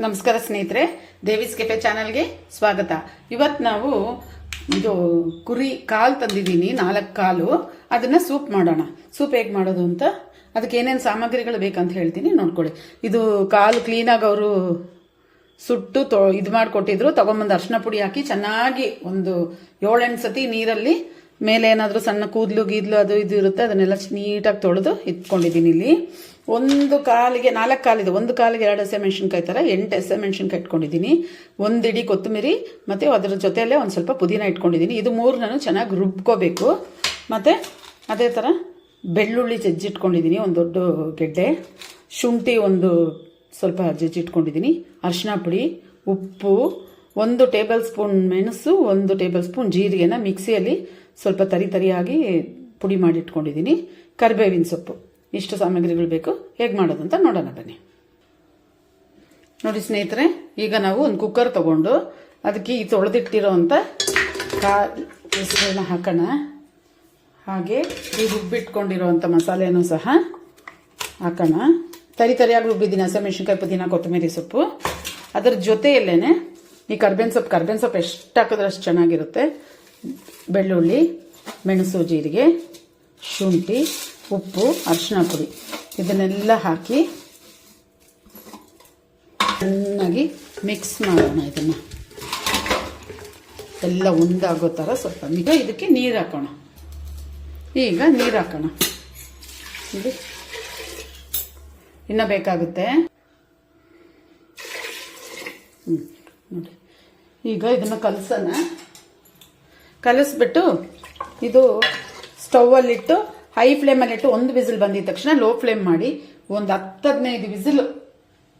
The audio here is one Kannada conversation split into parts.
ನಮಸ್ಕಾರ ಸ್ನೇಹಿತರೆ, ದೇವಿಸ್ ಕೆಫೆ ಚಾನಲ್ಗೆ ಸ್ವಾಗತ. ಇವತ್ತು ನಾವು ಇದು ಕುರಿ ಕಾಲು ತಂದಿದ್ದೀನಿ, 4 ಕಾಲು. ಅದನ್ನ ಸೂಪ್ ಮಾಡೋಣ. ಸೂಪ್ ಹೇಗೆ ಮಾಡೋದು ಅಂತ, ಅದಕ್ಕೆ ಏನೇನು ಸಾಮಗ್ರಿಗಳು ಬೇಕಂತ ಹೇಳ್ತೀನಿ, ನೋಡ್ಕೊಳ್ಳಿ. ಇದು ಕಾಲು ಕ್ಲೀನಾಗಿ ಅವರು ಸುಟ್ಟು ಇದು ಮಾಡಿಕೊಟ್ಟಿದ್ರು. ತಗೊಂಬಂದು ಅರ್ಶಿನ ಪುಡಿ ಹಾಕಿ ಚೆನ್ನಾಗಿ ಒಂದು 7-8 ಸತಿ ನೀರಲ್ಲಿ ಮೇಲೆ ಏನಾದರೂ ಸಣ್ಣ ಕೂದಲು ಗೀದ್ಲು ಅದು ಇದು ಇರುತ್ತೆ, ಅದನ್ನೆಲ್ಲ ನೀಟಾಗಿ ತೊಳೆದು ಇಟ್ಕೊಂಡಿದ್ದೀನಿ. ಇಲ್ಲಿ ಒಂದು ಕಾಲಿಗೆ 4 ಕಾಲಿದೆ, ಒಂದು ಕಾಲಿಗೆ 2 ಹಸಿಮೆಣಸಿನ್ಕಾಯಿ ಥರ 8 ಹಸಿಮೆಣಸಿನ್ಕಾಯಿ ಇಟ್ಕೊಂಡಿದ್ದೀನಿ. 1 ಇಡೀ ಕೊತ್ತಂಬರಿ ಮತ್ತು ಅದರ ಜೊತೆಯಲ್ಲೇ ಒಂದು ಸ್ವಲ್ಪ ಪುದೀನ ಇಟ್ಕೊಂಡಿದ್ದೀನಿ. ಇದು 3 ನಾನು ಚೆನ್ನಾಗಿ ರುಬ್ಕೋಬೇಕು. ಮತ್ತು ಅದೇ ಥರ ಬೆಳ್ಳುಳ್ಳಿ ಜಜ್ಜಿಟ್ಕೊಂಡಿದ್ದೀನಿ, ಒಂದು ದೊಡ್ಡ ಗೆಡ್ಡೆ. ಶುಂಠಿ ಒಂದು ಸ್ವಲ್ಪ ಜಜ್ಜಿಟ್ಕೊಂಡಿದ್ದೀನಿ. ಅರಿಶಿನ ಪುಡಿ, ಉಪ್ಪು, 1 ಟೇಬಲ್ ಸ್ಪೂನ್ ಮೆಣಸು, 1 ಟೇಬಲ್ ಸ್ಪೂನ್ ಜೀರಿಗೆನ ಮಿಕ್ಸಿಯಲ್ಲಿ ಸ್ವಲ್ಪ ತರಿಯಾಗಿ ಪುಡಿ ಮಾಡಿ ಇಟ್ಕೊಂಡಿದ್ದೀನಿ. ಕರಿಬೇವಿನ ಸೊಪ್ಪು. ಇಷ್ಟು ಸಾಮಗ್ರಿಗಳು ಬೇಕು. ಹೇಗೆ ಮಾಡೋದು ಅಂತ ನೋಡೋಣ ಬನ್ನಿ. ನೋಡಿ ಸ್ನೇಹಿತರೆ, ಈಗ ನಾವು ಒಂದು ಕುಕ್ಕರ್ ತಗೊಂಡು ಅದಕ್ಕೆ ಈ ತೊಳೆದಿಟ್ಟಿರೋ ಅಂಥ ಹೆಸರನ್ನ ಹಾಕೋಣ. ಹಾಗೆ ಈ ರುಬ್ಬಿಟ್ಕೊಂಡಿರೋ ಅಂಥ ಮಸಾಲೆನೂ ಸಹ ಹಾಕೋಣ. ತರಿಯಾಗಿ ರುಬ್ಬಿದ್ದೀನಿ ಹಸಿಮೆಣಸಿನ್ಕಾಯಿ, ಪುದೀನ, ಕೊತ್ತಂಬರಿ ಸೊಪ್ಪು. ಅದರ ಜೊತೆಯಲ್ಲೇನೆ ಈ ಕರ್ಬೇವಿನ ಸೊಪ್ಪು ಎಷ್ಟು ಹಾಕಿದ್ರೆ ಅಷ್ಟು ಚೆನ್ನಾಗಿರುತ್ತೆ. ಬೆಳ್ಳುಳ್ಳಿ, ಮೆಣಸು, ಜೀರಿಗೆ, ಶುಂಠಿ, ಉಪ್ಪು, ಅರಿಶಿನ ಪುಡಿ ಇದನ್ನೆಲ್ಲ ಹಾಕಿ ಚೆನ್ನಾಗಿ ಮಿಕ್ಸ್ ಮಾಡೋಣ. ಇದನ್ನು ಎಲ್ಲ ಒಂದಾಗೋ ಥರ ಸ್ವಲ್ಪ. ಈಗ ಇದಕ್ಕೆ ನೀರು ಹಾಕೋಣ. ಈಗ ನೀರು ಹಾಕೋಣ. ಇದು ಇನ್ನು ಬೇಕಾಗುತ್ತೆ. ನೋಡಿ, ಈಗ ಇದನ್ನು ಕಲಿಸ್ಬಿಟ್ಟು ಇದು ಸ್ಟೌವಲ್ಲಿಟ್ಟು ಹೈ ಫ್ಲೇಮಲ್ಲಿಟ್ಟು 1 ವಿಸಿಲ್ ಬಂದಿದ ತಕ್ಷಣ ಲೋ ಫ್ಲೇಮ್ ಮಾಡಿ ಒಂದು 10-15 ವಿಸಿಲ್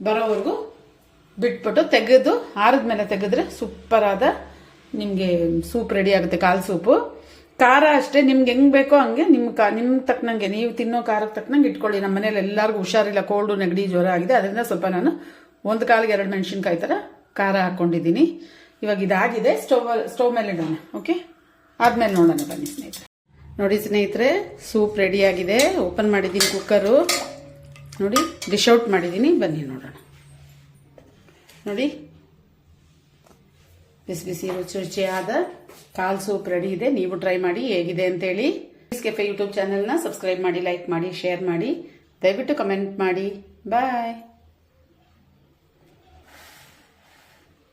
ಬರೋವರೆಗೂ ಬಿಟ್ಬಿಟ್ಟು ತೆಗೆದು ಆರಿದ್ಮೇಲೆ ತೆಗೆದ್ರೆ ಸೂಪರ್ ಆದ ನಿಮಗೆ ಸೂಪ್ ರೆಡಿ ಆಗುತ್ತೆ. ಕಾಲು ಸೂಪು. ಖಾರ ಅಷ್ಟೇ ನಿಮ್ಗೆ ಹೆಂಗೆ ಬೇಕೋ ಹಂಗೆ ನಿಮ್ಮ ತಕ್ಕನಂಗೆ, ನೀವು ತಿನ್ನೋ ಖಾರಕ್ಕೆ ತಕ್ಕನಂಗೆ ಇಟ್ಕೊಳ್ಳಿ. ನಮ್ಮ ಮನೇಲಿ ಎಲ್ಲರಿಗೂ ಹುಷಾರಿಲ್ಲ, ಕೋಲ್ಡು, ನೆಗಡಿ, ಜ್ವರ ಆಗಿದೆ. ಅದರಿಂದ ಸ್ವಲ್ಪ ನಾನು 1 ಕಾಲಿಗೆ 2 ಮೆಣಸಿನ್ಕಾಯಿ ಥರ ಖಾರ ಹಾಕ್ಕೊಂಡಿದ್ದೀನಿ. ಇವಾಗ ಇದಾಗಿದೆ. ಸ್ಟವ್ ಮೇಲೆ ಇಡೋಣ. ಓಕೆ, ಆದ್ಮೇಲೆ ನೋಡೋಣ ಬನ್ನಿ ಸ್ನೇಹಿತರೆ. ನೋಡಿ ಸ್ನೇಹಿತರೆ, ಸೂಪ್ ರೆಡಿಯಾಗಿದೆ. ಓಪನ್ ಮಾಡಿದ್ದೀನಿ ಕುಕ್ಕರು. ನೋಡಿ, ಡಿಶ್ ಔಟ್ ಮಾಡಿದ್ದೀನಿ. ಬನ್ನಿ ನೋಡೋಣ. ನೋಡಿ, ಬಿಸಿ ಬಿಸಿ ರುಚಿಯಾದ ಕಾಲ್ ಸೂಪ್ ರೆಡಿ ಇದೆ. ನೀವು ಟ್ರೈ ಮಾಡಿ ಹೇಗಿದೆ ಅಂತೇಳಿ. ಕೆಫೆ ಯೂಟ್ಯೂಬ್ ಚಾನೆಲ್ನ ಸಬ್ಸ್ಕ್ರೈಬ್ ಮಾಡಿ, ಲೈಕ್ ಮಾಡಿ, ಶೇರ್ ಮಾಡಿ, ದಯವಿಟ್ಟು ಕಮೆಂಟ್ ಮಾಡಿ. ಬಾಯ್.